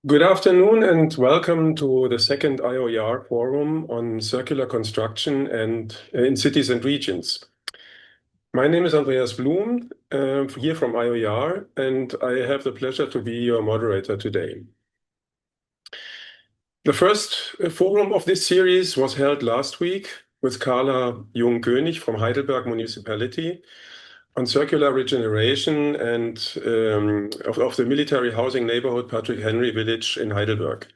Good afternoon and welcome to the second IOER-Forum on circular construction and in cities and regions. My name is Andreas Blum, here from IOER, and I have the pleasure to be your moderator today. The first forum of this series was held last week with Carla Jung-König from Heidelberg Municipality on circular regeneration and of the military housing neighborhood Patrick Henry Village in Heidelberg.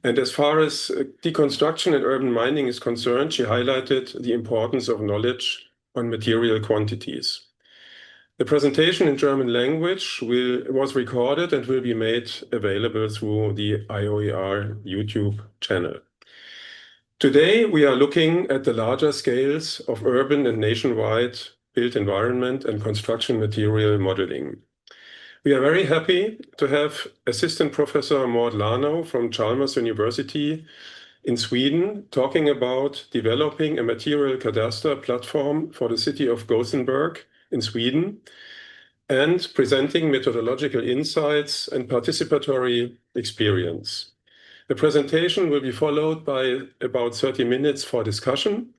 And as far as deconstruction and urban mining is concerned, she highlighted the importance of knowledge on material quantities. The presentation in German language was recorded and will be made available through the IOER YouTube channel. Today, we are looking at the larger scales of urban and nationwide built environment and construction material modeling. We are very happy to have Assistant Professor Maud Lanau from Chalmers University in Sweden talking about developing a material cadastre platform for the city of Gothenburg in Sweden and presenting methodological insights and participatory experience. The presentation will be followed by about 30 minutes for discussion.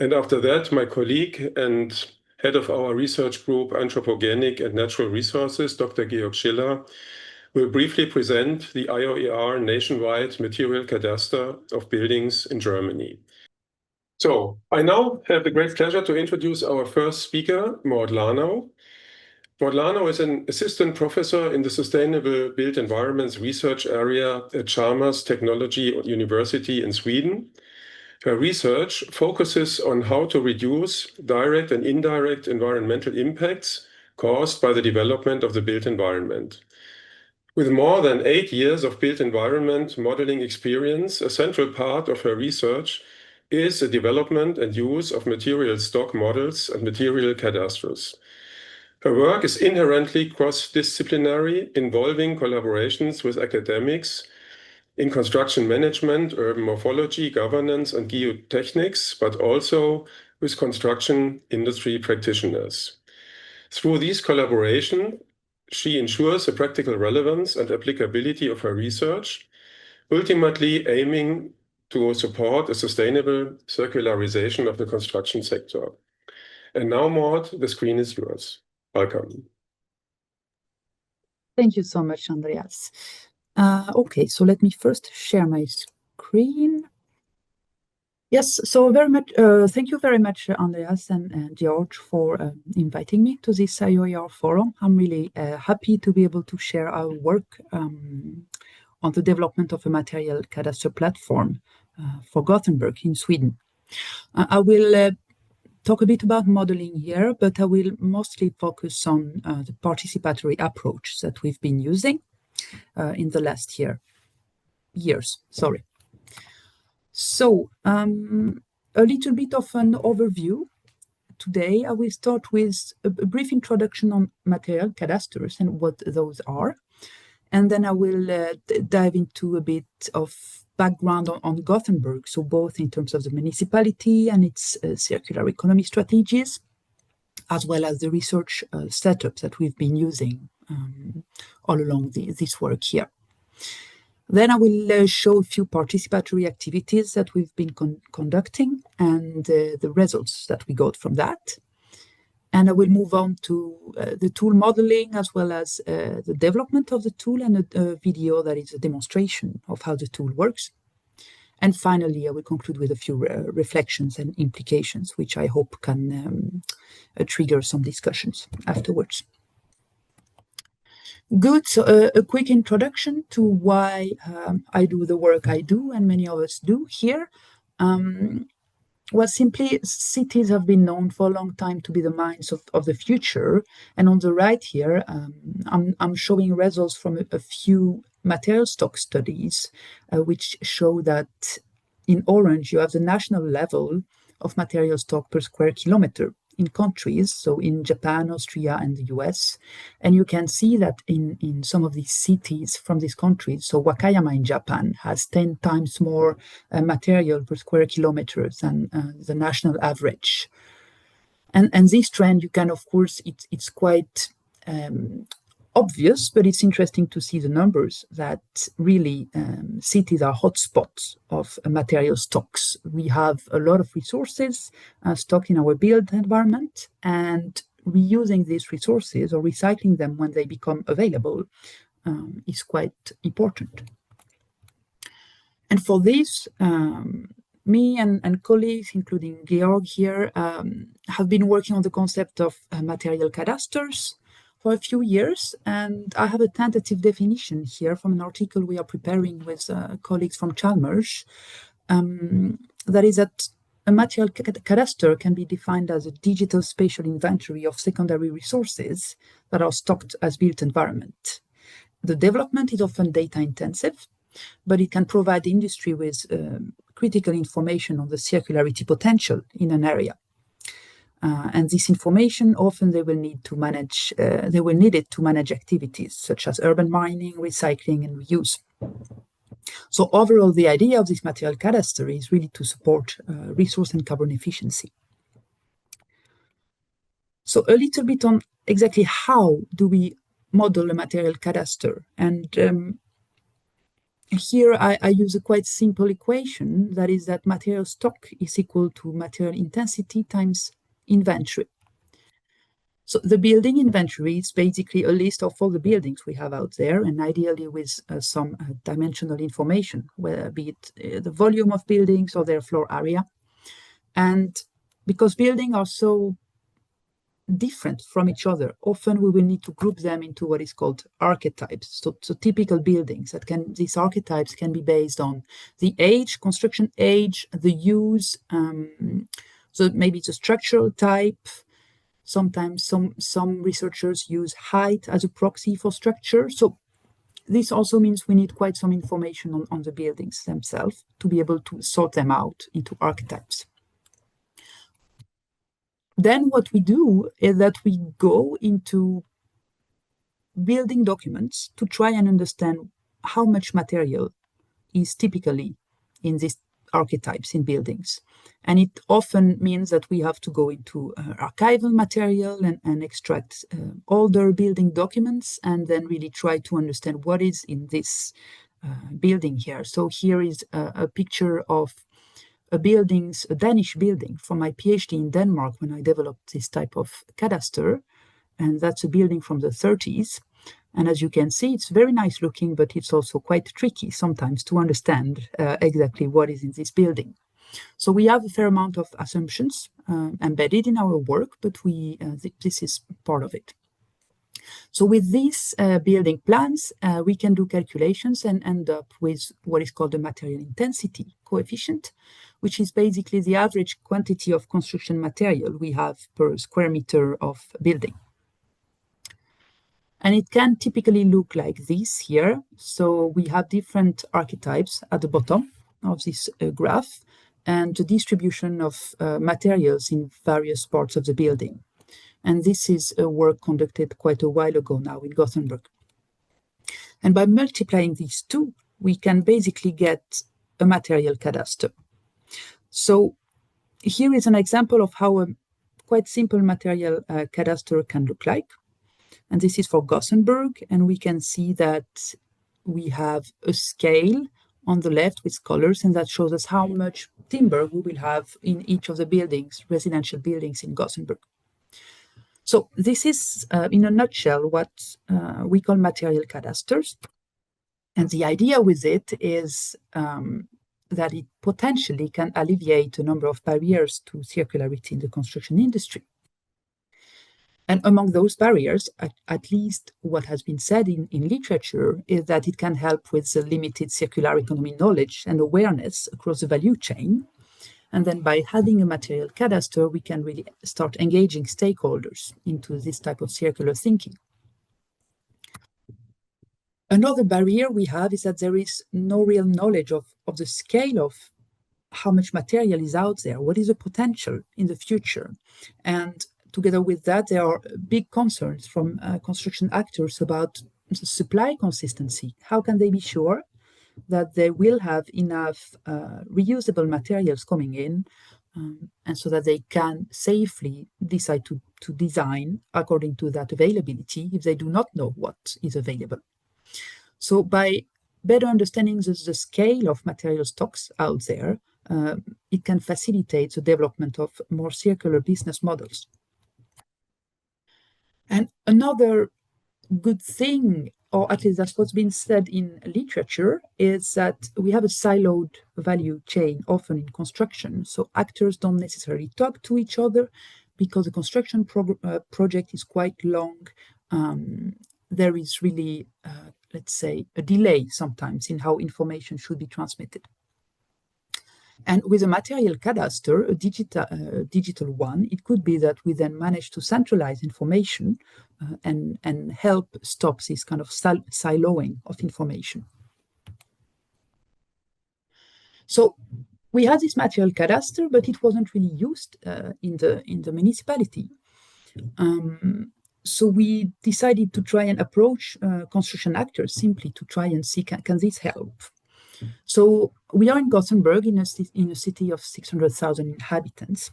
And after that, my colleague and head of our research group, Anthropogenic and Natural Resources, Dr. Georg Schiller, will briefly present the IOER nationwide material cadastre of buildings in Germany. So I now have the great pleasure to introduce our first speaker, Maud Lanau. Maud Lanau is an assistant professor in the Sustainable Built Environments Research Area at Chalmers Technology University in Sweden. Her research focuses on how to reduce direct and indirect environmental impacts caused by the development of the built environment. With more than 8 years of built environment modeling experience, a central part of her research is the development and use of material stock models and material cadastres. Her work is inherently cross-disciplinary, involving collaborations with academics in construction management, urban morphology, governance, and geotechnics, but also with construction industry practitioners. Through these collaborations, she ensures the practical relevance and applicability of her research, ultimately aiming to support a sustainable circularization of the construction sector. And now, Maud, the screen is yours. Welcome. Thank you so much, Andreas. Okay, so let me first share my screen. Yes, so thank you very much, Andreas and George, for inviting me to this IOER forum. I'm really happy to be able to share our work on the development of a material cadastre platform for Gothenburg in Sweden. I will talk a bit about modeling here, but I will mostly focus on the participatory approach that we've been using in the last years. So a little bit of an overview. Today, I will start with a brief introduction on material cadastres and what those are. And then I will dive into a bit of background on Gothenburg, so both in terms of the municipality and its circular economy strategies, as well as the research setups that we've been using all along this work here. Then I will show a few participatory activities that we've been conducting and the results that we got from that. And I will move on to the tool modeling, as well as the development of the tool, and a video that is a demonstration of how the tool works. And finally, I will conclude with a few reflections and implications, which I hope can trigger some discussions afterwards. Good, so a quick introduction to why I do the work I do, and many of us do here. Well, simply, cities have been known for a long time to be the minds of the future. And on the right here, I'm showing results from a few material stock studies, which show that in orange, you have the national level of material stock per square kilometer in countries, so in Japan, Austria, and the US. And you can see that in some of these cities from these countries, so Wakayama in Japan has 10 times more material per square kilometer than the national average. And this trend, you can, of course, it's quite obvious, but it's interesting to see the numbers that really cities are hotspots of material stocks. We have a lot of resources stocked in our built environment, and reusing these resources or recycling them when they become available is quite important. And for this, me and colleagues, including Georg here, have been working on the concept of material cadastres for a few years, and I have a tentative definition here from an article we are preparing with colleagues from Chalmers. That is that a material cadastre can be defined as a digital spatial inventory of secondary resources that are stocked as built environment. The development is often data intensive, but it can provide industry with critical information on the circularity potential in an area. And this information often they will need it to manage activities such as urban mining, recycling, and reuse. So overall, the idea of this material cadastre is really to support resource and carbon efficiency. So a little bit on exactly how do we model a material cadastre. And here I use a quite simple equation, that is that material stock is equal to material intensity times inventory. So the building inventory is basically a list of all the buildings we have out there, and ideally with some dimensional information, whether be it the volume of buildings or their floor area. And because buildings are so different from each other, often we will need to group them into what is called archetypes. So typical buildings these archetypes can be based on the age, construction age, the use, so maybe it's a structural type. Sometimes some researchers use height as a proxy for structure. So this also means we need quite some information on the buildings themselves to be able to sort them out into archetypes. Then what we do is that we go into building documents to try and understand how much material is typically in these archetypes in buildings. And it often means that we have to go into archival material and extract older building documents and then really try to understand what is in this building here. So here is a picture of a Danish building from my PhD in Denmark when I developed this type of cadastre. And that's a building from the 30s. And as you can see, it's very nice looking, but it's also quite tricky sometimes to understand exactly what is in this building. So we have a fair amount of assumptions embedded in our work, but this is part of it. So with these building plans, we can do calculations and end up with what is called the material intensity coefficient, which is basically the average quantity of construction material we have per square meter of building. And it can typically look like this here. So we have different archetypes at the bottom of this graph and the distribution of materials in various parts of the building. And this is a work conducted quite a while ago now in Gothenburg. And by multiplying these two, we can basically get a material cadastre. So here is an example of how a quite simple material cadastre can look like. And this is for Gothenburg, and we can see that we have a scale on the left with colors, and that shows us how much timber we will have in each of the buildings, residential buildings in Gothenburg. So this is, in a nutshell, what we call material cadastres. And the idea with it is that it potentially can alleviate a number of barriers to circularity in the construction industry. And among those barriers, at least what has been said in literature, is that it can help with the limited circular economy knowledge and awareness across the value chain. And then by having a material cadastre, we can really start engaging stakeholders into this type of circular thinking. Another barrier we have is that there is no real knowledge of the scale of how much material is out there, what is the potential in the future. And together with that, there are big concerns from construction actors about the supply consistency. How can they be sure that they will have enough reusable materials coming in and so that they can safely decide to design according to that availability if they do not know what is available. So by better understanding the scale of material stocks out there, it can facilitate the development of more circular business models. And another good thing, or at least that's what's been said in literature, is that we have a siloed value chain often in construction. So actors don't necessarily talk to each other because the construction project is quite long. There is really, let's say, a delay sometimes in how information should be transmitted. And with a material cadastre, a digital one, it could be that we then manage to centralize information and help stop this kind of siloing of information. So we had this material cadastre, but it wasn't really used in the municipality. So we decided to try and approach construction actors simply to try and see, can this help? So we are in Gothenburg, in a city of 600,000 inhabitants.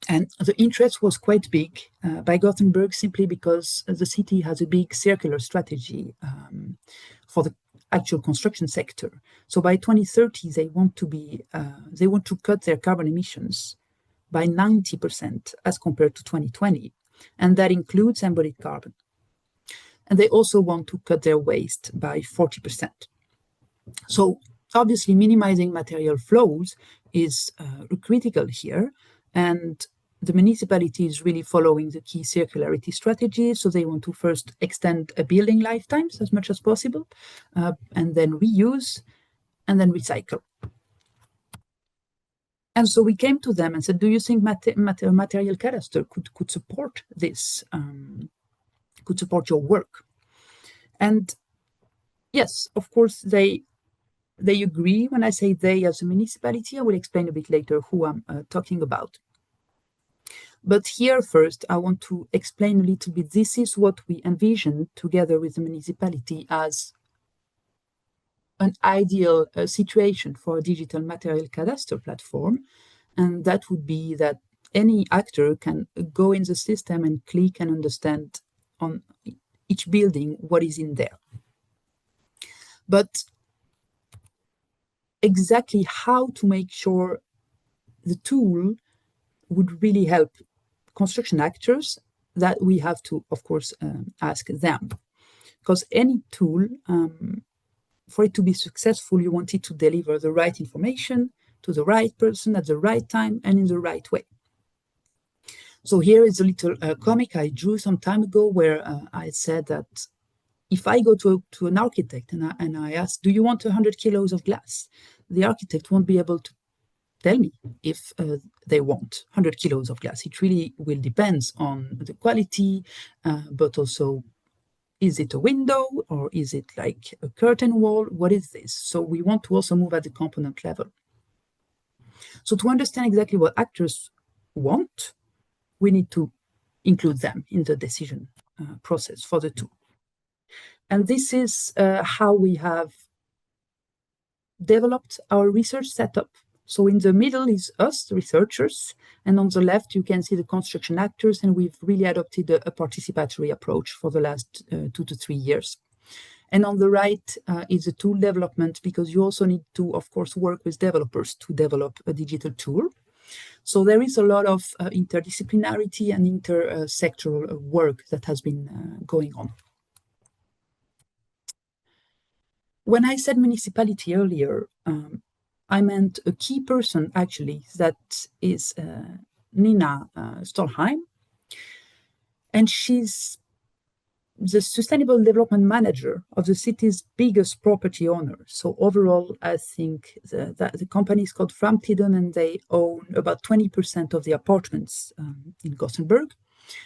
And the interest was quite big by Gothenburg simply because the city has a big circular strategy for the actual construction sector. So by 2030, they want to cut their carbon emissions by 90% as compared to 2020. And that includes embodied carbon. And they also want to cut their waste by 40%. So obviously minimizing material flows is critical here, and the municipality is really following the key circularity strategy. So they want to first extend a building lifetimes as much as possible, and then reuse, and then recycle. And so we came to them and said, do you think material cadastre could support this, could support your work? And yes, of course, they agree. When I say they as a municipality, I will explain a bit later who I'm talking about. But here first, I want to explain a little bit. This is what we envision together with the municipality as an ideal situation for a digital material cadastre platform. And that would be that any actor can go in the system and click and understand on each building what is in there. But exactly how to make sure the tool would really help construction actors, that we have to, of course, ask them. Because any tool, for it to be successful, you want it to deliver the right information to the right person at the right time and in the right way. So here is a little comic I drew some time ago where I said that if I go to an architect and I ask, do you want 100 kilos of glass? The architect won't be able to tell me if they want 100 kilos of glass. It really will depend on the quality, but also, is it a window or is it like a curtain wall? What is this? So we want to also move at the component level. So to understand exactly what actors want, we need to include them in the decision process for the tool. And this is how we have developed our research setup. So in the middle is us, the researchers, and on the left you can see the construction actors, and we've really adopted a participatory approach for the last 2 to 3 years. And on the right is the tool development, because you also need to, of course, work with developers to develop a digital tool. So there is a lot of interdisciplinarity and intersectoral work that has been going on. When I said municipality earlier, I meant a key person, actually, that is Nina Stolheim. And she's the Sustainable Development Manager of the city's biggest property owner. So overall, I think the company is called Framtiden, and they own about 20% of the apartments in Gothenburg.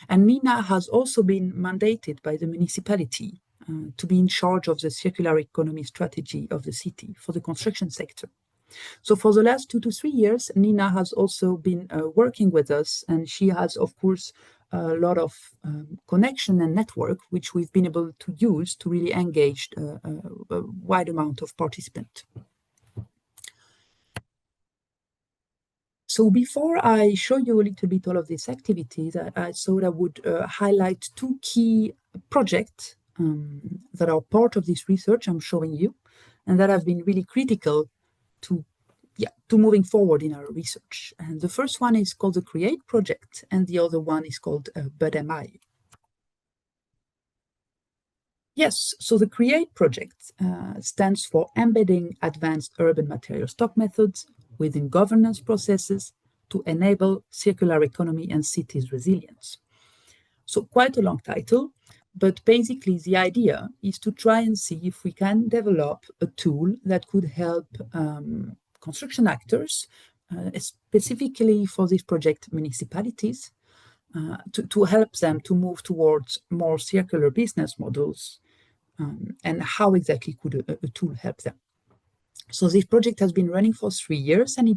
And Nina has also been mandated by the municipality to be in charge of the circular economy strategy of the city for the construction sector. So for the last 2 to 3 years, Nina has also been working with us, and she has, of course, a lot of connection and network, which we've been able to use to really engage a wide amount of participants. So before I show you a little bit all of these activities, I thought I would highlight two key projects that are part of this research I'm showing you, and that have been really critical to moving forward in our research. And the first one is called the CREATE project, and the other one is called BudMI. Yes, so the CREATE project stands for Embedding Advanced Urban Material Stock Methods within Governance Processes to Enable Circular Economy and Cities Resilience. So quite a long title, but basically the idea is to try and see if we can develop a tool that could help construction actors, specifically for this project municipalities, to help them to move towards more circular business models, and how exactly could a tool help them. So this project has been running for 3 years, and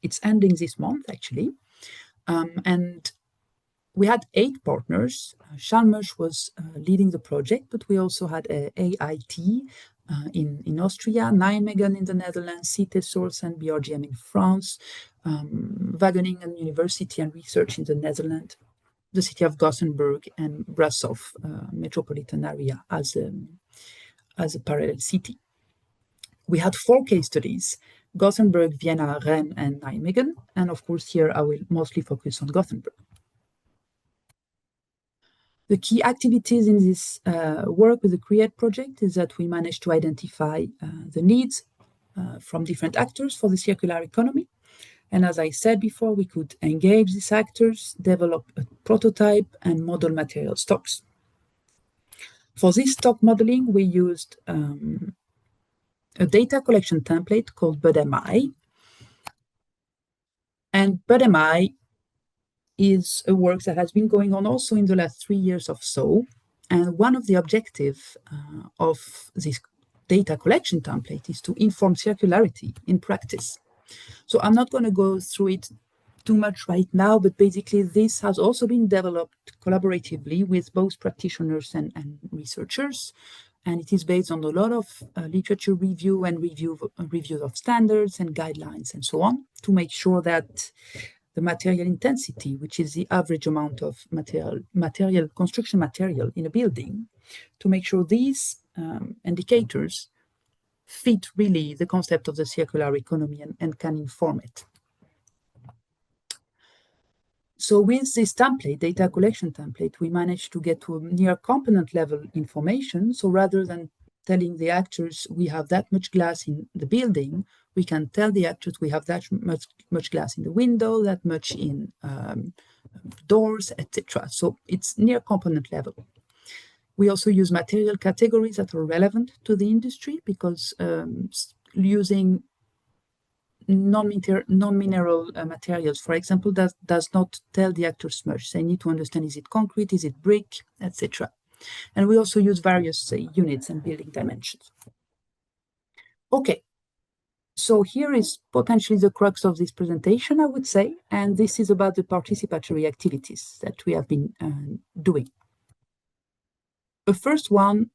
it's ending this month actually. And we had 8 partners. Chalmers was leading the project, but we also had AIT in Austria, Nijmegen in the Netherlands, CITESOurce and BRGM in France, Wageningen University and Research in the Netherlands, the city of Gothenburg, and Brussels metropolitan area as a parallel city. We had 4 case studies: Gothenburg, Vienna, Rennes, and Nijmegen. And of course, here I will mostly focus on Gothenburg. The key activities in this work with the CREATE project is that we managed to identify the needs from different actors for the circular economy. And as I said before, we could engage these actors, develop a prototype, and model material stocks. For this stock modeling, we used a data collection template called BudMI. And BudMI is a work that has been going on also in the last 3 years or so. And one of the objectives of this data collection template is to inform circularity in practice. So I'm not going to go through it too much right now, but basically this has also been developed collaboratively with both practitioners and researchers. And it is based on a lot of literature review and reviews of standards and guidelines and so on, to make sure that the material intensity, which is the average amount of construction material in a building, to make sure these indicators fit really the concept of the circular economy and can inform it. So with this template, data collection template, we managed to get to a near component level information. So rather than telling the actors we have that much glass in the building, we can tell the actors we have that much glass in the window, that much in doors, etc. So it's near component level. We also use material categories that are relevant to the industry, because using non-mineral materials, for example, does not tell the actors much. They need to understand, is it concrete, is it brick, etc. And we also use various units and building dimensions. Okay, so here is potentially the crux of this presentation, I would say, and this is about the participatory activities that we have been doing. The first one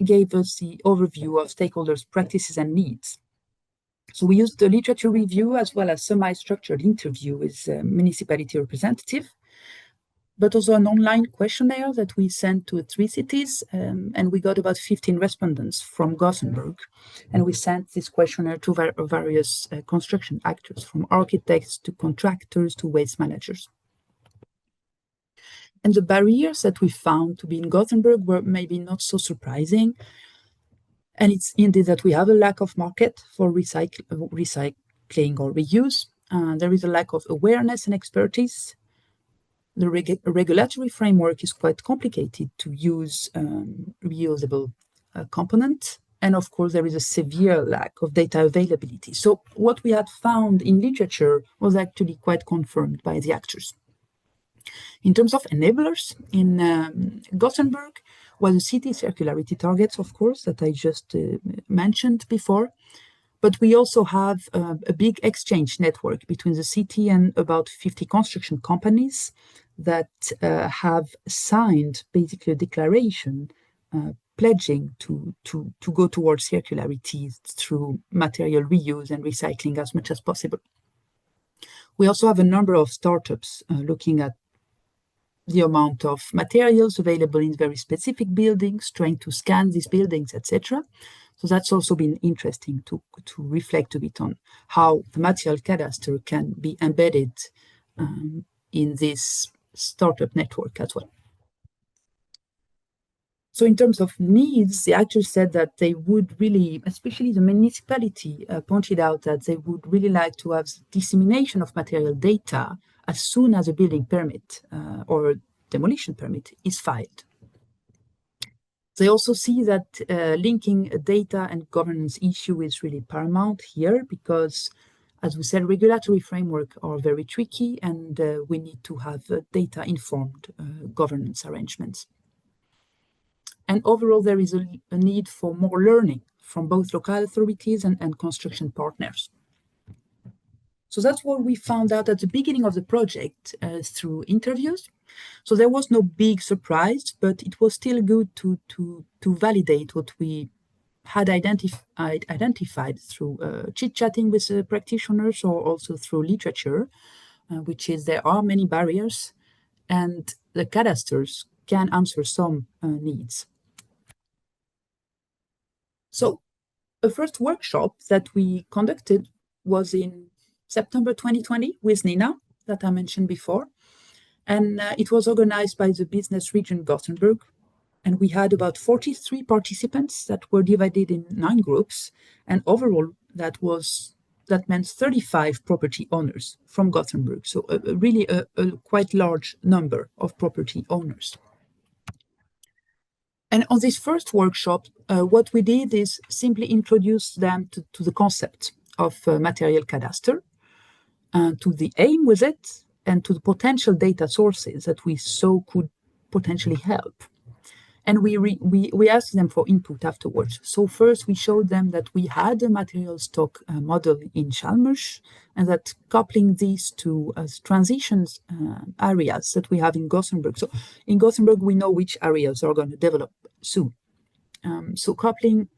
gave us the overview of stakeholders' practices and needs. So we used the literature review as well as semi-structured interview with municipality representative, but also an online questionnaire that we sent to 3 cities, and we got about 15 respondents from Gothenburg. And we sent this questionnaire to various construction actors, from architects to contractors to waste managers. And the barriers that we found to be in Gothenburg were maybe not so surprising. And it's indeed that we have a lack of market for recycling or reuse. There is a lack of awareness and expertise. The regulatory framework is quite complicated to use reusable components. And of course, there is a severe lack of data availability. So what we had found in literature was actually quite confirmed by the actors. In terms of enablers, in Gothenburg, well, the city circularity targets, of course, that I just mentioned before. But we also have a big exchange network between the city and about 50 construction companies that have signed basically a declaration pledging to go towards circularity through material reuse and recycling as much as possible. We also have a number of startups looking at the amount of materials available in very specific buildings, trying to scan these buildings, etc. So that's also been interesting to reflect a bit on how the material cadastre can be embedded in this startup network as well. So in terms of needs, the actors said that they would really, especially the municipality, pointed out that they would really like to have dissemination of material data as soon as a building permit or demolition permit is filed. They also see that linking data and governance issue is really paramount here because, as we said, regulatory framework are very tricky and we need to have data-informed governance arrangements. And overall, there is a need for more learning from both local authorities and construction partners. So that's what we found out at the beginning of the project through interviews. So there was no big surprise, but it was still good to validate what we had identified through chit-chatting with practitioners or also through literature, which is there are many barriers, and the cadastres can answer some needs. So the first workshop that we conducted was in September 2020 with Nina, that I mentioned before. And it was organized by the business region Gothenburg. And we had about 43 participants that were divided in 9 groups. And overall, that meant 35 property owners from Gothenburg. So really a quite large number of property owners. And on this first workshop, what we did is simply introduce them to the concept of material cadastre, to the aim with it, and to the potential data sources that we saw could potentially help. And we asked them for input afterwards. So first we showed them that we had a material stock model in Chalmers, and that coupling these to transitions areas that we have in Gothenburg. So in Gothenburg, we know which areas are going to develop soon. So coupling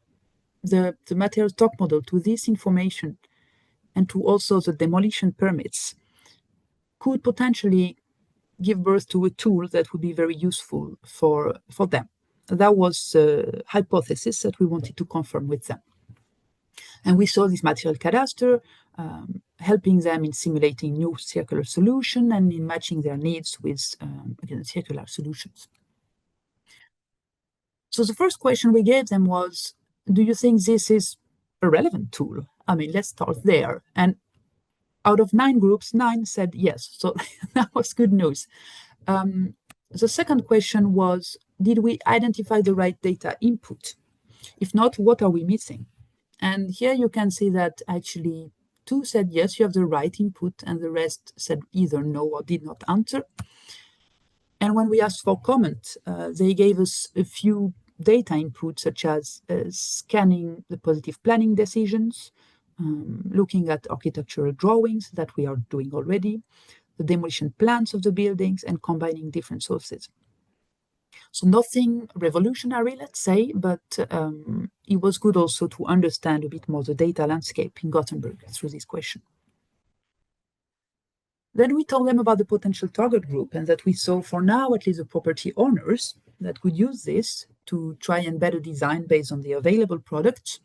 the material stock model to this information and to also the demolition permits could potentially give birth to a tool that would be very useful for them. That was a hypothesis that we wanted to confirm with them. And we saw this material cadastre helping them in simulating new circular solution and in matching their needs with again, circular solutions. So the first question we gave them was, do you think this is a relevant tool? I mean, let's start there. And out of 9 groups, 9 said yes. So that was good news. The second question was, did we identify the right data input? If not, what are we missing? And here you can see that actually 2 said yes, you have the right input, and the rest said either no or did not answer. And when we asked for comment, they gave us a few data inputs, such as scanning the positive planning decisions, looking at architectural drawings that we are doing already, the demolition plans of the buildings, and combining different sources. So nothing revolutionary, let's say, but it was good also to understand a bit more the data landscape in Gothenburg through this question. Then we told them about the potential target group and that we saw for now at least the property owners that could use this to try and better design based on the available products,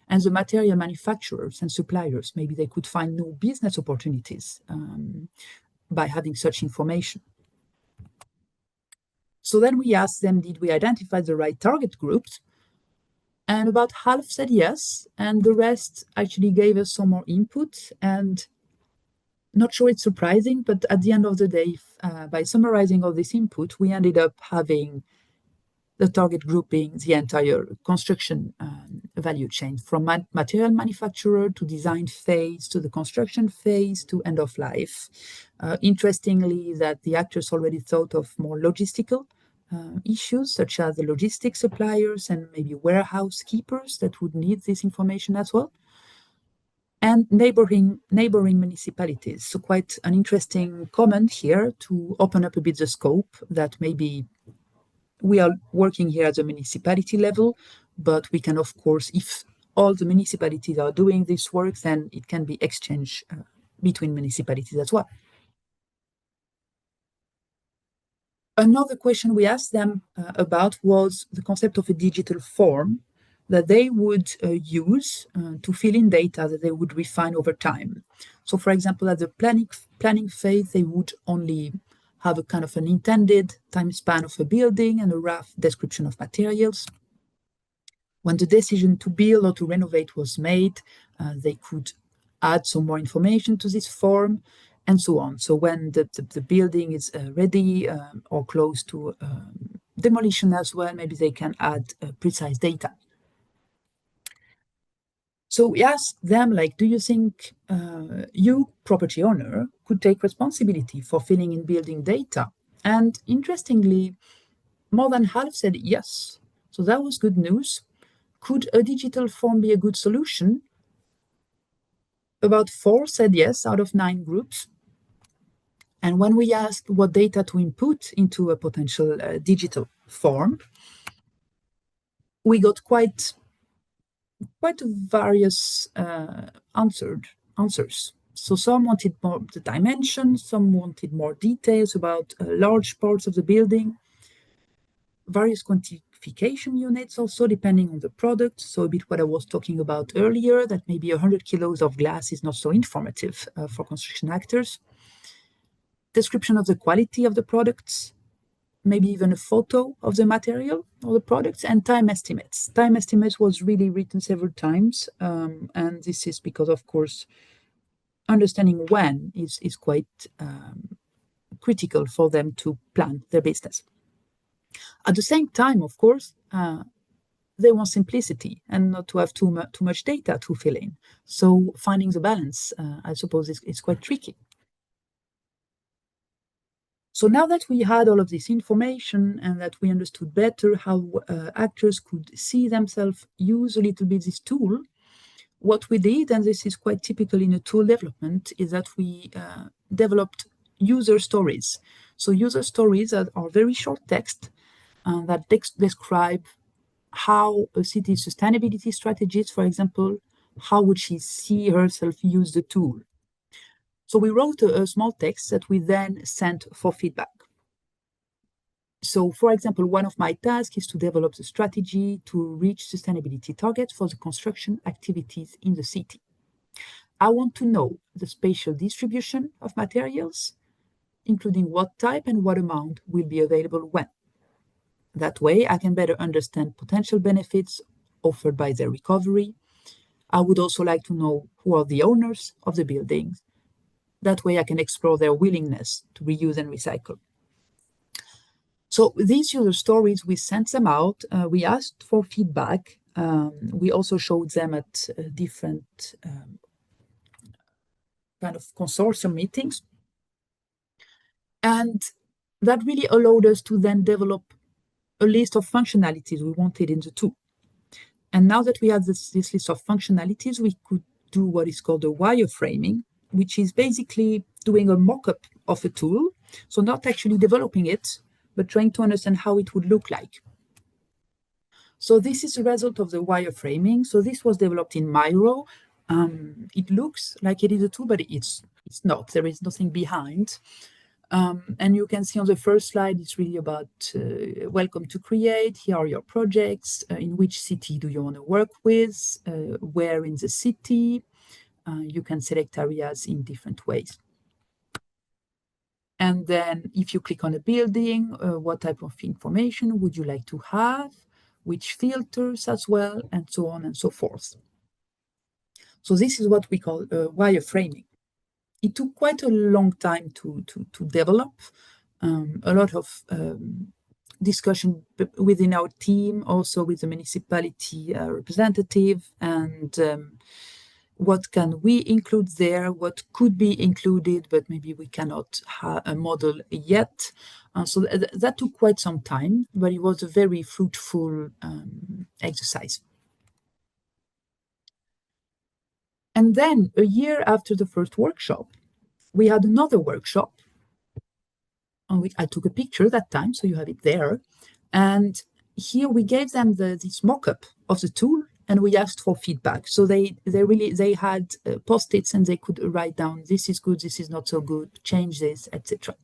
and the material manufacturers and suppliers. Maybe they could find new business opportunities by having such information. So then we asked them, did we identify the right target groups? And about half said yes, and the rest actually gave us some more input. And not sure it's surprising, but at the end of the day, by summarizing all this input, we ended up having the target group being the entire construction value chain, from material manufacturer to design phase, to the construction phase, to end of life. Interestingly, that the actors already thought of more logistical issues, such as the logistics suppliers and maybe warehouse keepers that would need this information as well. And neighboring municipalities. So quite an interesting comment here to open up a bit the scope, that maybe we are working here at the municipality level, but we can, of course, if all the municipalities are doing this work, then it can be exchanged between municipalities as well. Another question we asked them about was the concept of a digital form that they would use to fill in data that they would refine over time. So, for example, at the planning phase, they would only have a kind of an intended time span of a building and a rough description of materials. When the decision to build or to renovate was made, they could add some more information to this form, and so on. So when the building is ready or close to demolition as well, maybe they can add precise data. So we asked them, like, do you think you, property owner, could take responsibility for filling in building data? And interestingly, more than half said yes. So that was good news. Could a digital form be a good solution? About 4 said yes out of 9 groups. And when we asked what data to input into a potential digital form, we got quite various answers. So some wanted more the dimensions, some wanted more details about large parts of the building, various quantification units also depending on the product. So a bit what I was talking about earlier, that maybe 100 kilos of glass is not so informative for construction actors. Description of the quality of the products, maybe even a photo of the material or the products, and time estimates. Time estimates was really written several times, and this is because, of course, understanding when is quite critical for them to plan their business. At the same time, of course, they want simplicity and not to have too much data to fill in. So finding the balance, I suppose, is quite tricky. So now that we had all of this information and that we understood better how actors could see themselves use a little bit this tool, what we did, and this is quite typical in a tool development, is that we developed user stories. So user stories are very short text that describe how a city's sustainability strategist, for example, how would she see herself use the tool? So we wrote a small text that we then sent for feedback. So, for example, one of my tasks is to develop the strategy to reach sustainability targets for the construction activities in the city. I want to know the spatial distribution of materials, including what type and what amount will be available when. That way, I can better understand potential benefits offered by their recovery. I would also like to know who are the owners of the buildings. That way I can explore their willingness to reuse and recycle. So these user stories, we sent them out. We asked for feedback. We also showed them at different kind of consortium meetings. And that really allowed us to then develop a list of functionalities we wanted in the tool. And now that we had this list of functionalities, we could do what is called a wireframing, which is basically doing a mock-up of a tool. So not actually developing it, but trying to understand how it would look like. So this is a result of the wireframing. So this was developed in Miro. It looks like it is a tool, but it's not. There is nothing behind. And you can see on the first slide, it's really about welcome to create. Here are your projects. In which city do you want to work with? Where in the city? You can select areas in different ways. And then if you click on a building, what type of information would you like to have? Which filters as well, and so on and so forth. So this is what we call wireframing. It took quite a long time to develop. A lot of discussion within our team, also with the municipality representative, and what can we include there, what could be included, but maybe we cannot have a model yet. So that took quite some time, but it was a very fruitful exercise. And then a year after the first workshop, we had another workshop on which I took a picture that time, so you have it there. And here we gave them this mock-up of the tool and we asked for feedback. So they had post-its, and they could write down, this is good, this is not so good, change this, etc.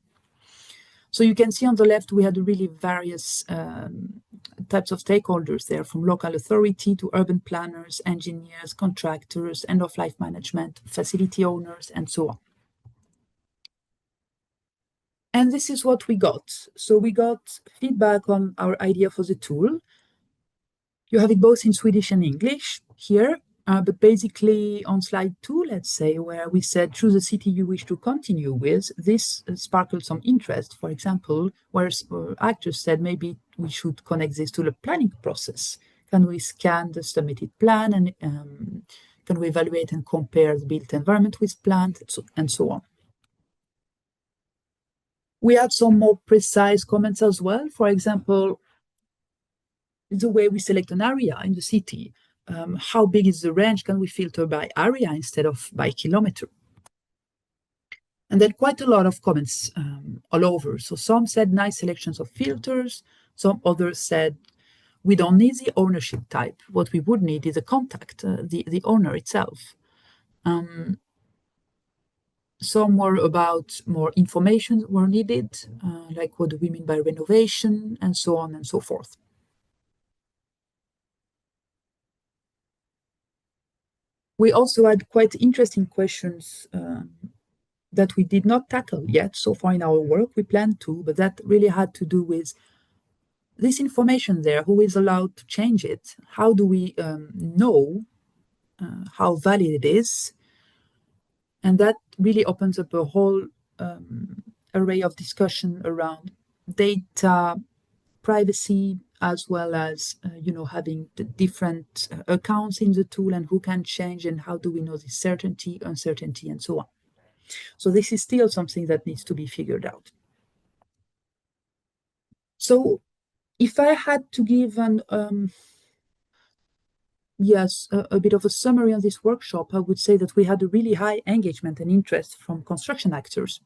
So you can see on the left, we had really various types of stakeholders there, from local authority to urban planners, engineers, contractors, end-of-life management, facility owners, and so on. And this is what we got. So we got feedback on our idea for the tool. You have it both in Swedish and English here, but basically on slide 2, let's say, where we said, choose a city you wish to continue with, this sparkled some interest, for example, where actors said maybe we should connect this to the planning process. Can we scan the submitted plan, and can we evaluate and compare the built environment with planned, and so on. We had some more precise comments as well. For example, the way we select an area in the city. How big is the range? Can we filter by area instead of by kilometer? And then quite a lot of comments all over. So some said nice selections of filters. Some others said we don't need the ownership type. What we would need is a contact, the owner itself. Some were about more information were needed, like what do we mean by renovation, and so on and so forth. We also had quite interesting questions that we did not tackle yet so far in our work. We planned to, but that really had to do with this information there. Who is allowed to change it? How do we know how valid it is? And that really opens up a whole array of discussion around data privacy, as well as having the different accounts in the tool, and who can change, and how do we know the certainty, uncertainty, and so on. So this is still something that needs to be figured out. So if I had to give an a bit of a summary on this workshop, I would say that we had a really high engagement and interest from construction actors.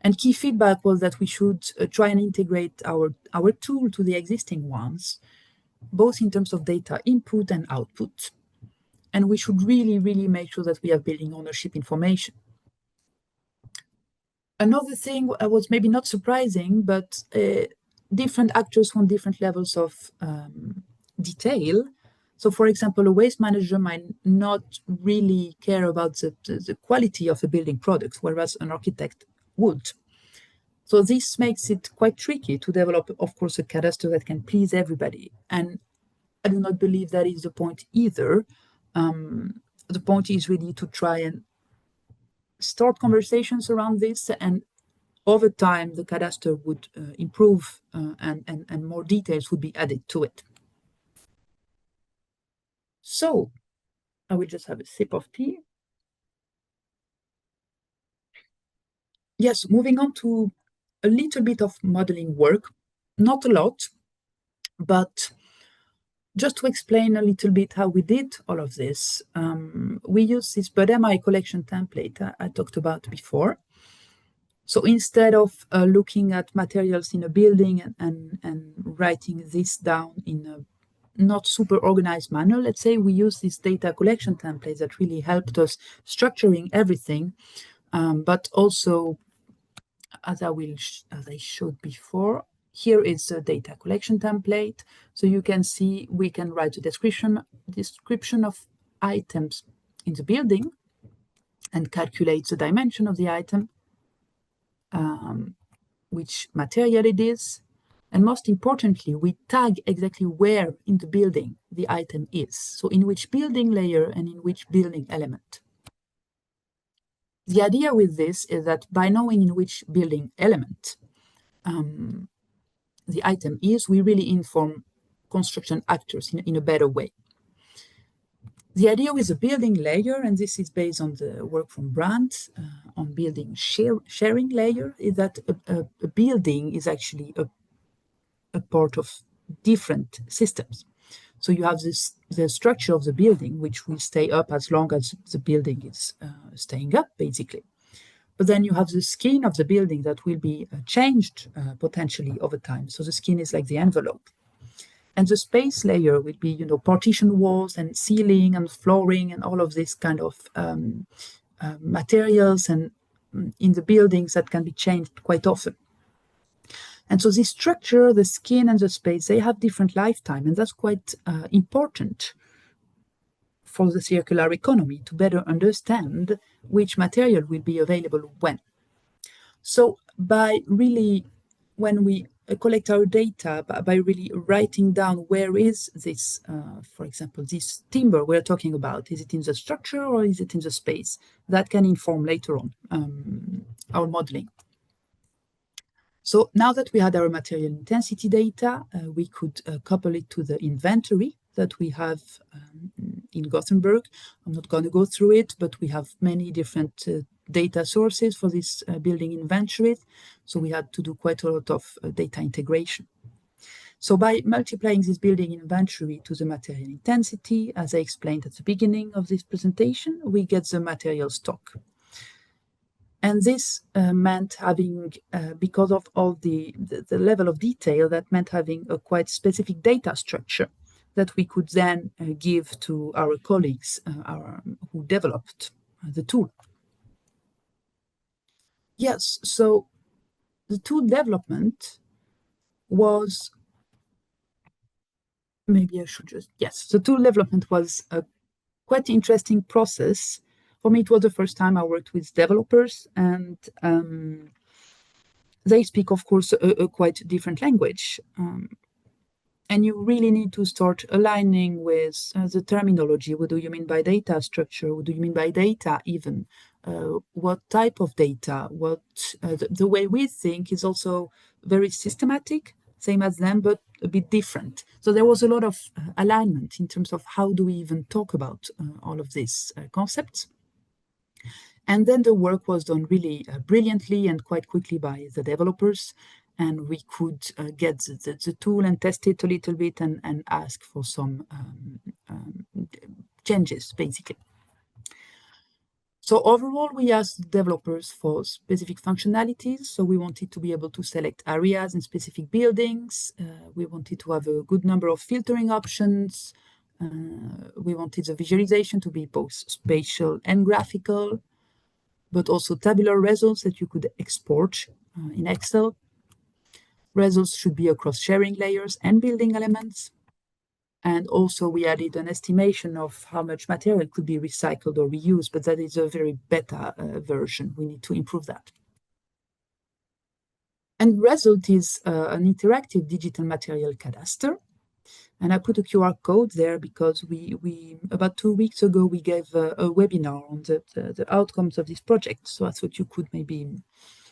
And key feedback was that we should try and integrate our tool to the existing ones, both in terms of data input and output. And we should really, really make sure that we are building ownership information. Another thing was maybe not surprising, but different actors want different levels of detail. So, for example, a waste manager might not really care about the quality of a building product, whereas an architect would. So this makes it quite tricky to develop, of course, a cadastre that can please everybody. And I do not believe that is the point either. The point is really to try and start conversations around this, and over time, the cadastre would improve and more details would be added to it. So I will just have a sip of tea. Yes, moving on to a little bit of modeling work, not a lot, but just to explain a little bit how we did all of this. We use this BudMI collection template I talked about before. So instead of looking at materials in a building and writing this down in a not super organized manner, let's say, we use this data collection template that really helped us structuring everything, but also, as I showed before, here is the data collection template. So you can see we can write a description of items in the building and calculate the dimension of the item, which material it is, and most importantly, we tag exactly where in the building the item is. So in which building layer and in which building element. The idea with this is that by knowing in which building element the item is, we really inform construction actors in a better way. The idea with the building layer, and this is based on the work from Brandt on building sharing layer, is that a building is actually a part of different systems. So you have the structure of the building, which will stay up as long as the building is staying up, basically. But then you have the skin of the building that will be changed potentially over time. So the skin is like the envelope. And the space layer will be, partition walls and ceiling and flooring and all of this kind of materials and in the buildings that can be changed quite often. And so this structure, the skin and the space, they have different lifetime, and that's quite important for the circular economy to better understand which material will be available when. So by really, when we collect our data, by really writing down where is this, for example, this timber we're talking about, is it in the structure or is it in the space? That can inform later on our modeling. So now that we had our material intensity data, we could couple it to the inventory that we have in Gothenburg. I'm not going to go through it, but we have many different data sources for this building inventory. So we had to do quite a lot of data integration. So by multiplying this building inventory to the material intensity, as I explained at the beginning of this presentation, we get the material stock. And this meant having, because of all the level of detail, that meant having a quite specific data structure that we could then give to our colleagues who developed the tool. Yes, so the tool development was, maybe I should just, yes, the tool development was a quite interesting process. For me, it was the first time I worked with developers, and they speak, of course, a quite different language. And you really need to start aligning with the terminology. What do you mean by data structure? What do you mean by data even? What type of data? The way we think is also very systematic, same as them, but a bit different. So there was a lot of alignment in terms of how do we even talk about all of these concepts. And then the work was done really brilliantly and quite quickly by the developers. And we could get the tool and test it a little bit and ask for some changes, basically. So overall, we asked developers for specific functionalities. So we wanted to be able to select areas in specific buildings. We wanted to have a good number of filtering options. We wanted the visualization to be both spatial and graphical, but also tabular results that you could export in Excel. Results should be across sharing layers and building elements. And also we added an estimation of how much material could be recycled or reused, but that is a very beta version. We need to improve that. And result is an interactive digital material cadastre. And I put a QR code there because we about 2 weeks ago, we gave a webinar on the outcomes of this project. So I thought you could maybe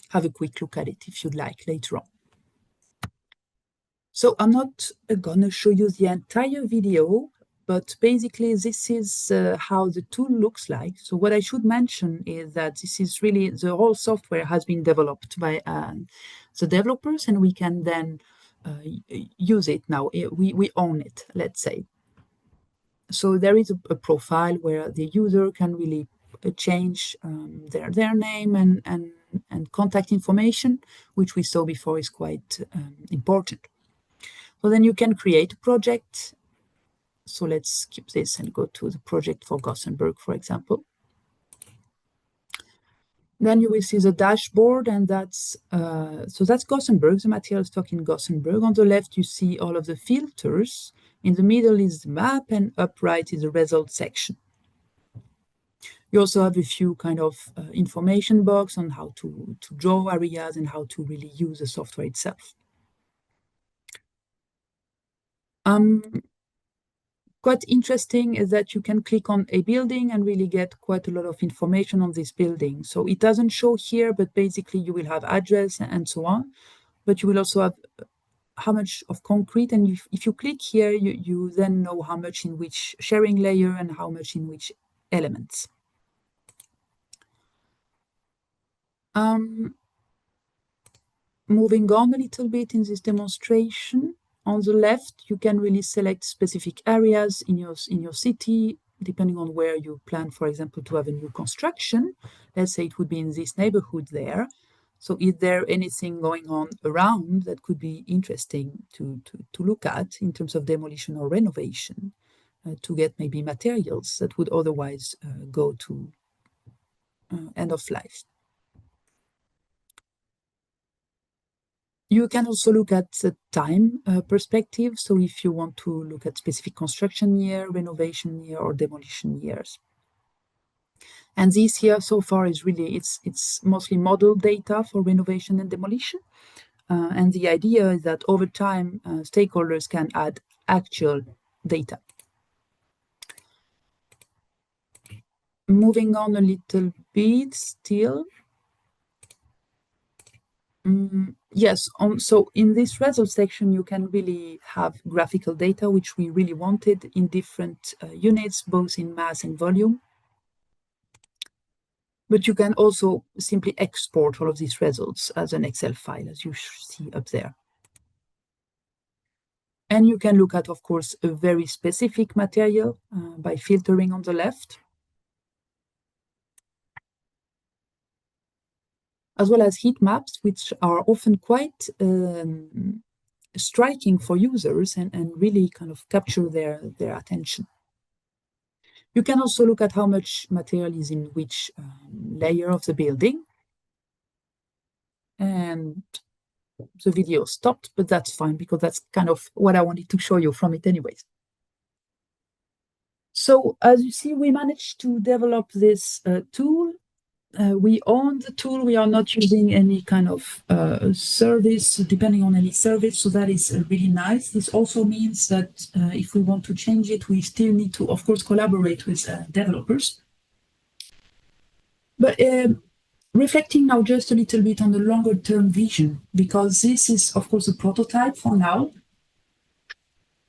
have a quick look at it if you'd like later on. So I'm not going to show you the entire video, but basically this is how the tool looks like. So what I should mention is that this is really, the whole software has been developed by the developers, and we can then use it now. We own it, let's say. So there is a profile where the user can really change their name and contact information, which we saw before is quite important. So then you can create a project. So let's skip this and go to the project for Gothenburg, for example. Then you will see the dashboard, and that's Gothenburg, the material stock in Gothenburg. On the left, you see all of the filters. In the middle is the map, and up right is the result section. You also have a few kind of information box on how to draw areas and how to really use the software itself. Quite interesting is that you can click on a building and really get quite a lot of information on this building. So it doesn't show here, but basically you will have address and so on. But you will also have how much of concrete. And if you click here, you then know how much in which sharing layer and how much in which elements. Moving on a little bit in this demonstration. On the left, you can really select specific areas in your city, depending on where you plan, for example, to have a new construction. Let's say it would be in this neighborhood there. So is there anything going on around that could be interesting to look at in terms of demolition or renovation to get maybe materials that would otherwise go to end of life? You can also look at the time perspective. So if you want to look at specific construction year, renovation year, or demolition years. And this here so far is really, it's mostly model data for renovation and demolition. And the idea is that over time, stakeholders can add actual data. Moving on a little bit still. Yes, so in this results section, you can really have graphical data, which we really wanted in different units, both in mass and volume. But you can also simply export all of these results as an Excel file, as you see up there. And you can look at, of course, a very specific material by filtering on the left, as well as heat maps, which are often quite striking for users and really kind of capture their attention. You can also look at how much material is in which layer of the building. And the video stopped, but that's fine because that's kind of what I wanted to show you from it anyways. So as you see, we managed to develop this tool. We own the tool. We are not using any kind of service, depending on any service. So that is really nice. This also means that if we want to change it, we still need to, of course, collaborate with developers. But reflecting now just a little bit on the longer term vision, because this is, of course, a prototype for now.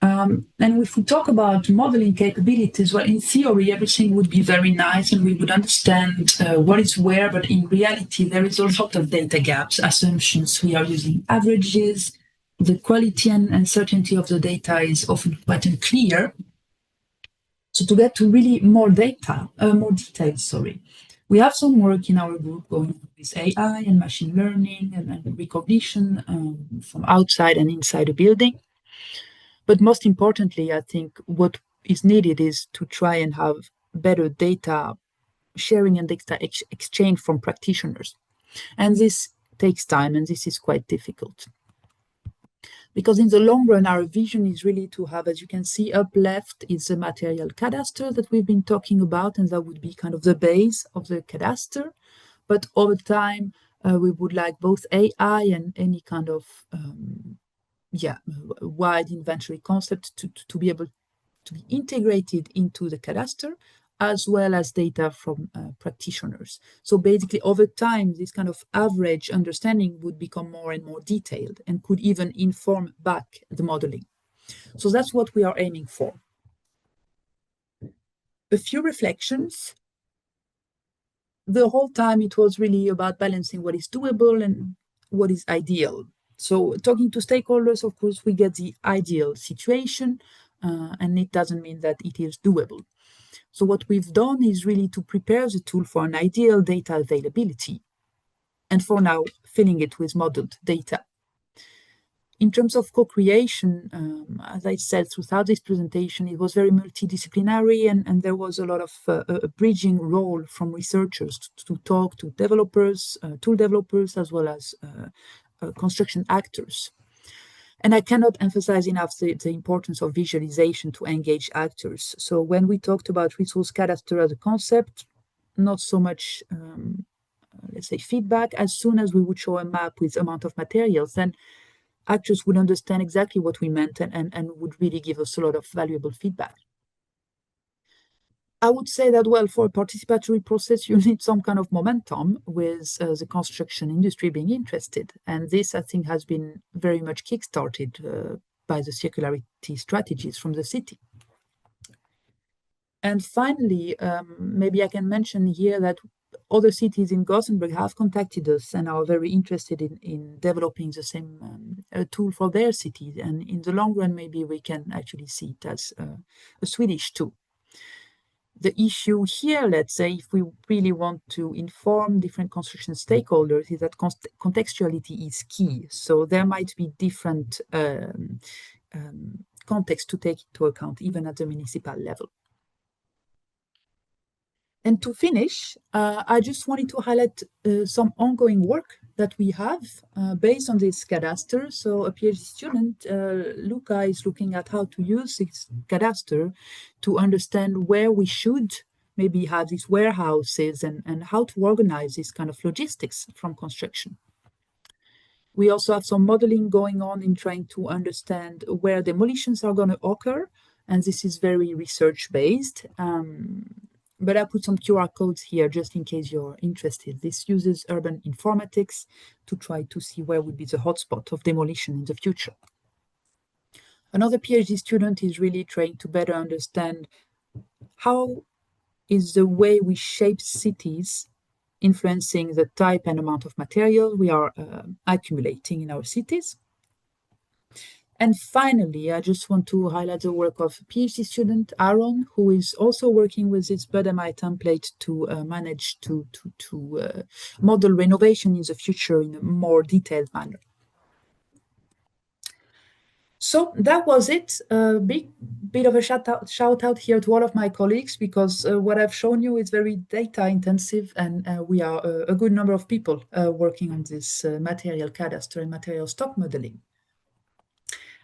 And if we talk about modeling capabilities, well, in theory, everything would be very nice and we would understand what is where, but in reality, there is a lot of data gaps, assumptions. We are using averages. The quality and certainty of the data is often quite unclear. So to get to really more details, we have some work in our group going on with AI and machine learning and recognition from outside and inside a building. But most importantly, I think what is needed is to try and have better data sharing and data exchange from practitioners. And this takes time, and this is quite difficult. Because in the long run, our vision is really to have, as you can see up left, is the material cadastre that we've been talking about, and that would be kind of the base of the cadastre. But over time, we would like both AI and any kind of wide inventory concept to be able to be integrated into the cadastre, as well as data from practitioners. So basically, over time, this kind of average understanding would become more and more detailed and could even inform back the modeling. So that's what we are aiming for. A few reflections. The whole time it was really about balancing what is doable and what is ideal. So talking to stakeholders, of course, we get the ideal situation, and it doesn't mean that it is doable. So what we've done is really to prepare the tool for an ideal data availability, and for now, filling it with modeled data. In terms of co-creation, as I said throughout this presentation, it was very multidisciplinary, and there was a lot of a bridging role from researchers to talk to developers, tool developers, as well as construction actors. And I cannot emphasize enough the importance of visualization to engage actors. So when we talked about resource cadastre as a concept, not so much, let's say, feedback. As soon as we would show a map with amount of materials, then actors would understand exactly what we meant and would really give us a lot of valuable feedback. I would say that, well, for a participatory process, you need some kind of momentum with the construction industry being interested. And this, I think, has been very much kickstarted by the circularity strategies from the city. And finally, maybe I can mention here that other cities in Gothenburg have contacted us and are very interested in developing the same tool for their cities. And in the long run, maybe we can actually see it as a Swedish tool. The issue here, let's say, if we really want to inform different construction stakeholders, is that contextuality is key. So there might be different context to take into account, even at the municipal level. And to finish, I just wanted to highlight some ongoing work that we have based on this cadastre. So a PhD student, Luca, is looking at how to use this cadastre to understand where we should maybe have these warehouses and how to organize this kind of logistics from construction. We also have some modeling going on in trying to understand where demolitions are going to occur, and this is very research-based. But I put some QR codes here just in case you're interested. This uses urban informatics to try to see where would be the hotspot of demolition in the future. Another PhD student is really trying to better understand how is the way we shape cities influencing the type and amount of material we are accumulating in our cities. And finally, I just want to highlight the work of PhD student Aaron, who is also working with this BudMI template to manage to model renovation in the future in a more detailed manner. So that was it. A big bit of a shout out here to all of my colleagues, because what I've shown you is very data intensive, and we are a good number of people working on this material cadastre and material stock modeling.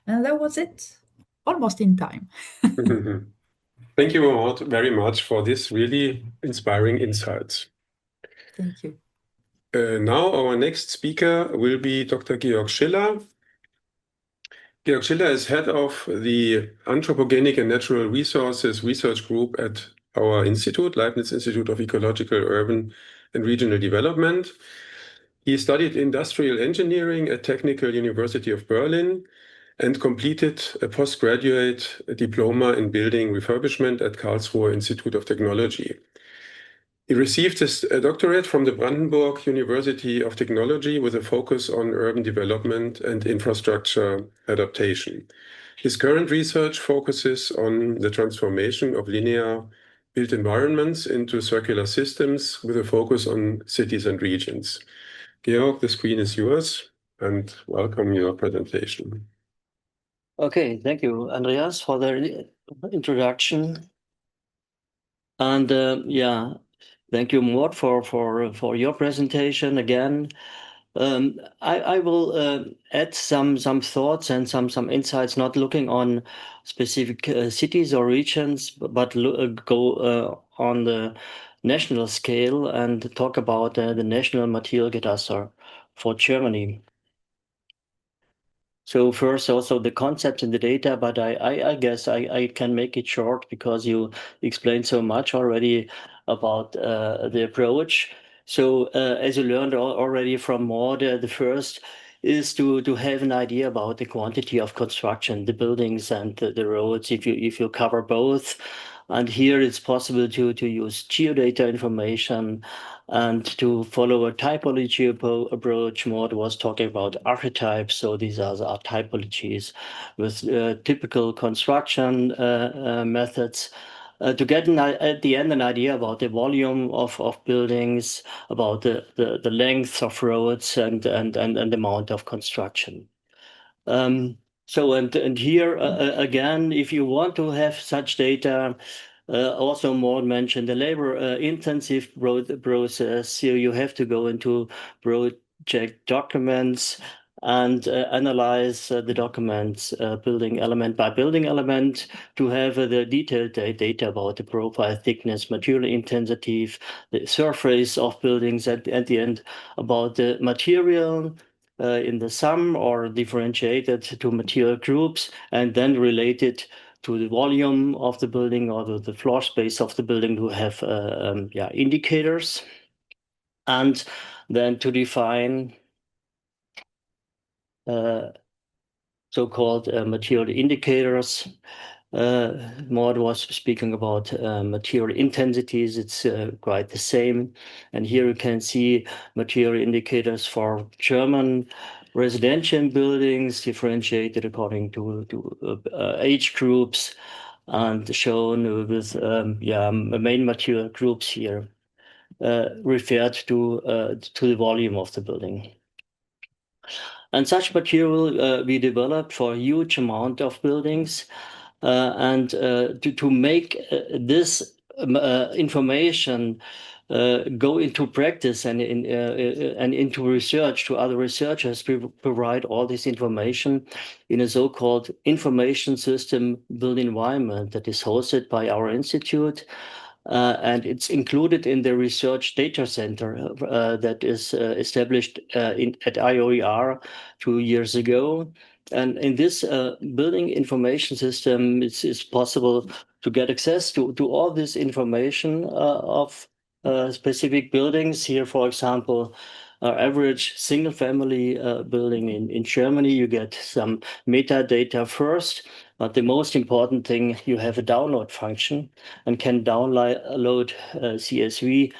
And that was it, almost in time. Thank you very much for this really inspiring insights. Thank you. Now our next speaker will be Dr. Georg Schiller. Georg Schiller is head of the Anthropogenic and Natural Resources Research Group at our institute, Leibniz-Institut of Ecological, Urban and Regional Development. He studied industrial engineering at Technical University of Berlin and completed a postgraduate diploma in building refurbishment at Karlsruhe Institute of Technology. He received his doctorate from the Brandenburg University of Technology with a focus on urban development and infrastructure adaptation. His current research focuses on the transformation of linear built environments into circular systems with a focus on cities and regions. Georg, the screen is yours, and welcome your presentation. Okay, thank you, Andreas, for the introduction. And yeah, thank you, Mort, for your presentation again. I will add some thoughts and some insights, not looking on specific cities or regions, but go on the national scale and talk about the national material cadastre for Germany. So first, also the concept and the data, but I guess I can make it short because you explained so much already about the approach. So as you learned already from Maud, the first is to have an idea about the quantity of construction, the buildings and the roads, if you cover both. And here it's possible to use geodata information and to follow a typology approach. Maud was talking about archetypes, so these are typologies with typical construction methods to get at the end an idea about the volume of buildings, about the length of roads and the amount of construction. So and here again, if you want to have such data, also Maud mentioned the labor-intensive process. Here you have to go into project documents and analyze the documents building element by building element to have the detailed data about the profile, thickness, material intensity, the surface of buildings, at the end about the material in the sum or differentiated to material groups, and then related to the volume of the building or the floor space of the building to have indicators, and then to define so-called material indicators. Maud was speaking about material intensities. It's quite the same. And here you can see material indicators for German residential buildings differentiated according to age groups. and shown with main material groups here, referred to the volume of the building. And such material we developed for a huge amount of buildings, and to make this information go into practice and into research to other researchers. We provide all this information in a so-called information system built environment that is hosted by our institute. And it's included in the research data center that is established at IOER 2 years ago. And in this building information system, it's possible to get access to all this information of specific buildings. Here, for example, our average single-family building in Germany, you get some metadata first. But the most important thing, you have a download function and can download CSV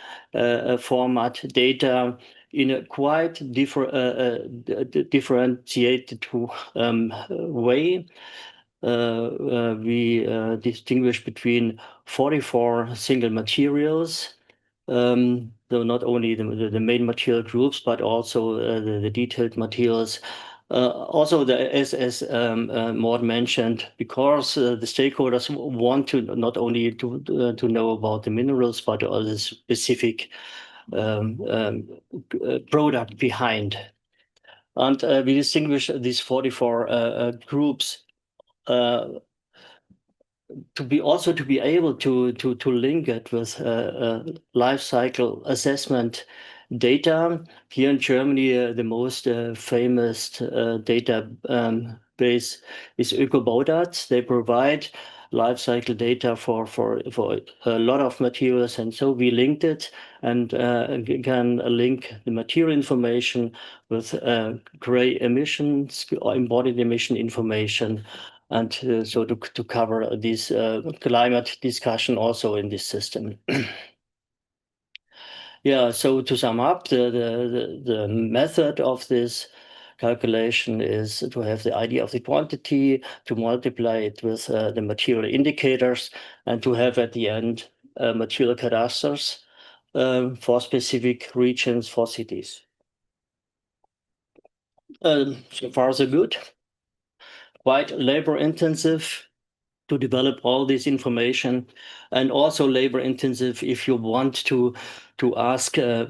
format data in a quite differentiated way. We distinguish between 44 single materials, though not only the main material groups, but also the detailed materials. Also, as Mort mentioned, because the stakeholders want to not only to know about the minerals, but all the specific product behind. And we distinguish these 44 groups to be able to link it with life cycle assessment data. Here in Germany, the most famous data base is ÖkoBauDATS. They provide life cycle data for a lot of materials, and so we linked it and can link the material information with gray emissions or embodied emission information, and so to cover this climate discussion also in this system. Yeah, so to sum up, the method of this calculation is to have the idea of the quantity, to multiply it with the material indicators, and to have at the end material cadastres for specific regions, for cities. So far so good. Quite labor intensive to develop all this information, and also labor intensive if you want to ask a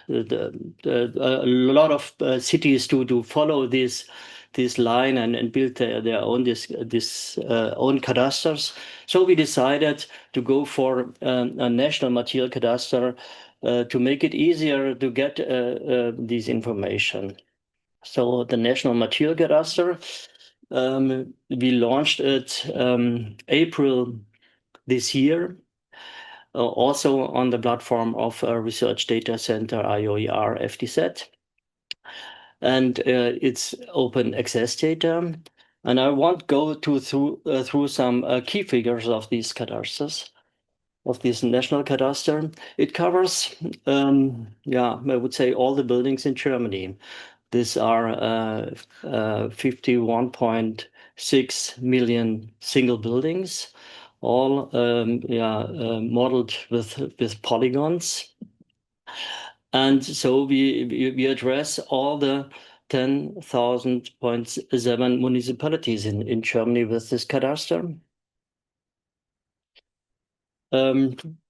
lot of cities to follow this line and build their own own cadastres. So we decided to go for a national material cadastre to make it easier to get this information. So the national material cadastre, we launched it April this year, also on the platform of Research Data Center IOER-FDZ. And it's open access data. And I won't go through some key figures of these cadastres, of this national cadastre. It covers, I would say, all the buildings in Germany. These are 51.6 million single buildings, all modeled with polygons. And so we address all the 10,000.7 municipalities in Germany with this cadastre.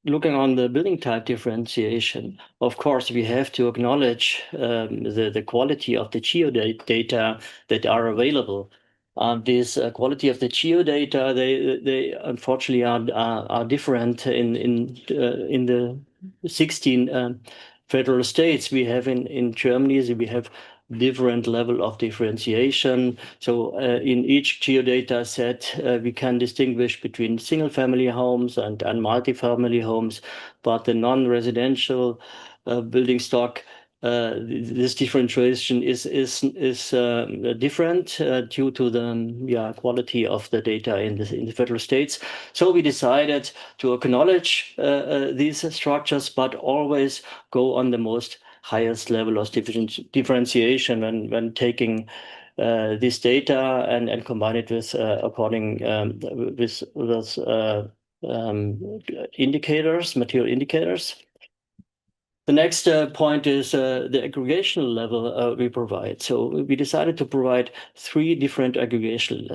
Looking on the building type differentiation, of course, we have to acknowledge the quality of the geodata that are available. This quality of the geodata, they unfortunately are different in the 16 federal states we have in Germany. So we have different level of differentiation. So in each geodata set, we can distinguish between single-family homes and multi-family homes, but the non-residential building stock, this differentiation is different due to the quality of the data in the federal states. So we decided to acknowledge these structures, but always go on the most highest level of differentiation when taking this data and combine it with indicators, material indicators. The next point is the aggregation level we provide. So we decided to provide 3 different aggregation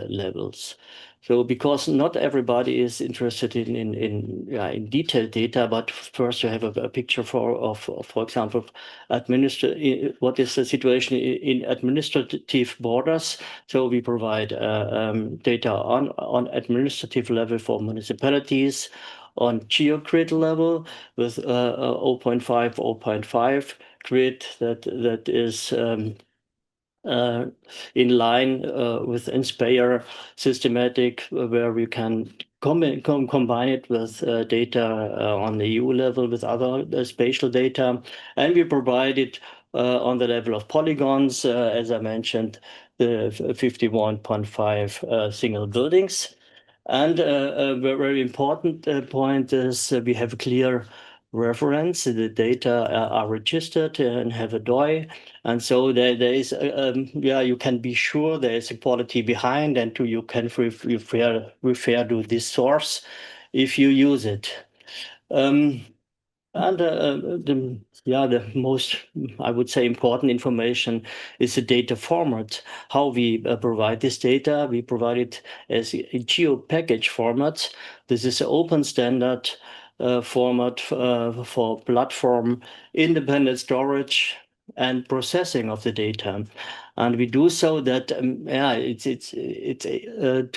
levels. So because not everybody is interested in detailed data, but first you have a picture for example, what is the situation in administrative borders. So we provide data on administrative level for municipalities, on geogrid level with 0.5, 0.5 grid that is in line with Inspire systematic, where we can combine it with data on the EU level with other spatial data. And we provide it on the level of polygons, as I mentioned, the 51.5 single buildings. And a very important point is we have a clear reference. The data are registered and have a DOI. And so there is, you can be sure there is a quality behind, and you can refer to this source if you use it. The most, I would say, important information is the data format. How we provide this data, we provide it as a geo-package format. This is an open standard format for platform independent storage and processing of the data. And we do so that it's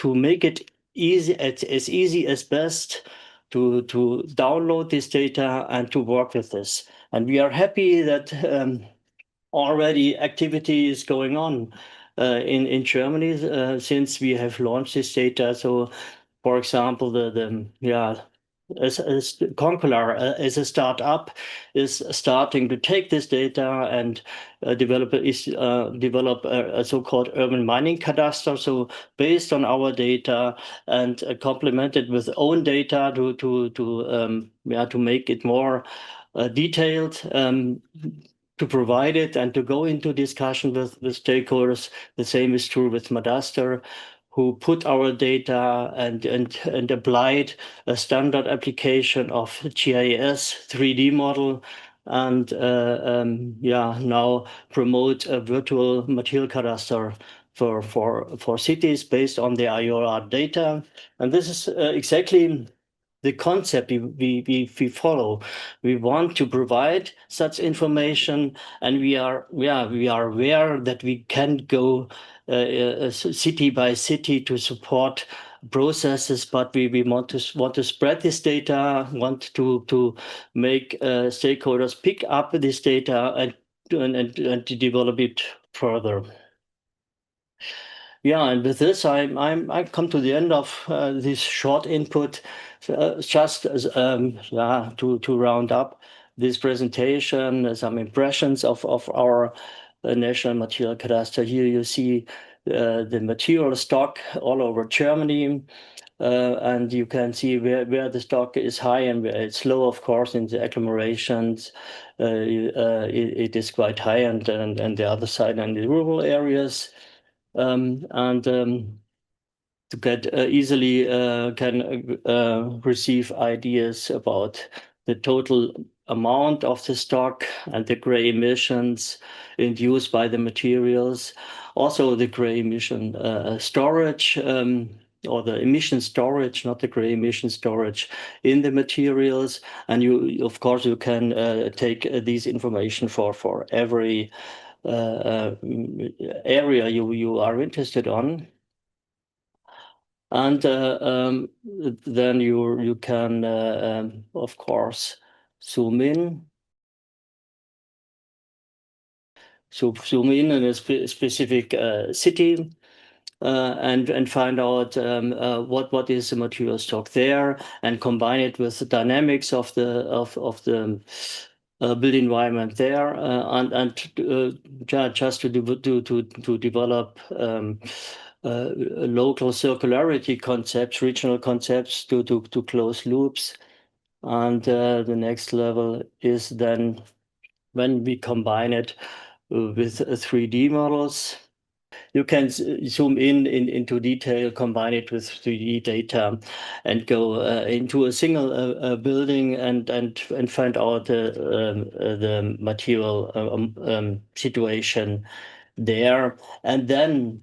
to make it easy, as easy as best to download this data and to work with this. And we are happy that already activity is going on in Germany since we have launched this data. So, for example, as Concolar, as a startup, is starting to take this data and develop a so-called urban mining cadastre. So based on our data and complemented with own data to make it more detailed, to provide it and to go into discussion with stakeholders. The same is true with Cadastre, who put our data and applied a standard application of GIS 3D model, and now promote a virtual material cadastre for cities based on the IOER data. And this is exactly the concept we follow. We want to provide such information, and we are aware that we can't go city by city to support processes, but we want to spread this data, want to make stakeholders pick up this data and to develop it further. Yeah, and with this, I come to the end of this short input. Just as, to round up this presentation, some impressions of our national material cadastre. Here you see the material stock all over Germany, and you can see where the stock is high and where it's low. Of course, in the agglomerations, it is quite high, and the other side in the rural areas. To get easily can receive ideas about the total amount of the stock and the gray emissions induced by the materials. Also the gray emission storage, or the emission storage, not the gray emission storage in the materials. And of course, you can take these information for every area you are interested on. And then you can, of course, zoom in. So zoom in a specific city and find out what is the material stock there, and combine it with the dynamics of the build environment there, and just to develop local circularity concepts, regional concepts to close loops. And the next level is then when we combine it with 3D models. You can zoom into detail, combine it with 3D data, and go into a single building and find out the material situation there. And then,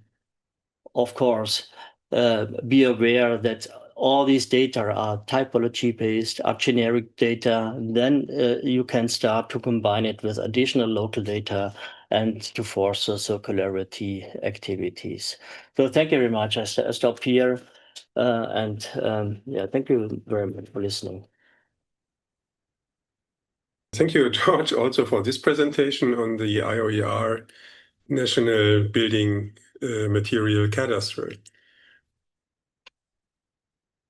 of course, be aware that all these data are typology-based, are generic data. Then you can start to combine it with additional local data and to force the circularity activities. So thank you very much. I stop here. Yeah, thank you very much for listening. Thank you, George, also for this presentation on the IOER National Building Material Cadastre.